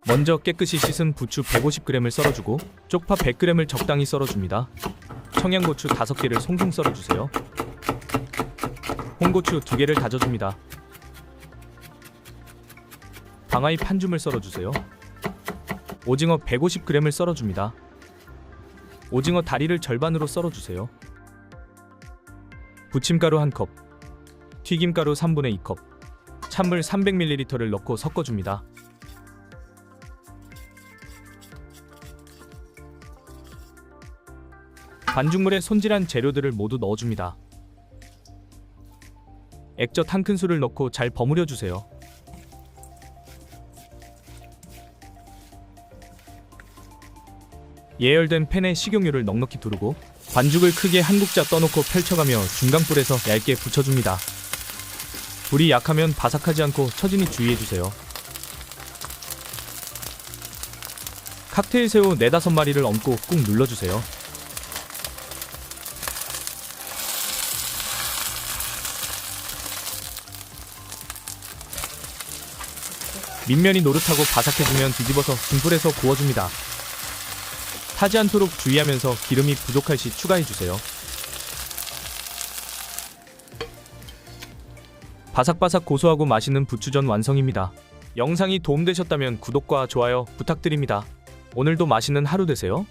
먼저 깨끗이 씻은 부추 150g을 썰어주고 쪽파 100g을 적당히 썰어줍니다. 청양고추 5개를 송송 썰어주세요. 홍고추 2개를 다져줍니다. 방아잎 한 줌을 썰어주세요. 오징어 150g을 썰어줍니다. 오징어 다리를 절반으로 썰어주세요. 부침가루 1컵, 튀김가루 3분의 2컵, 찬물 300ml를 넣고 섞어줍니다. 반죽물에 손질한 재료들을 모두 넣어줍니다. 액젓 1큰술을 넣고 잘 버무려주세요. 예열된 팬에 식용유를 넉넉히 두르고 반죽을 크게 한 국자 떠놓고 펼쳐가며 중강불에서 얇게 붙여줍니다. 불이 약하면 바삭하지 않고 처지니 주의해주세요. 칵테일 새우 4-5마리를 얹고 꾹 눌러주세요. 밑면이 노릇하고 바삭해지면 뒤집어서 중불에서 구워줍니다. 타지 않도록 주의하면서 기름이 부족할 시 추가해주세요. 바삭바삭 고소하고 맛있는 부추전 완성입니다. 영상이 도움되셨다면 구독과 좋아요 부탁드립니다. 오늘도 맛있는 하루 되세요.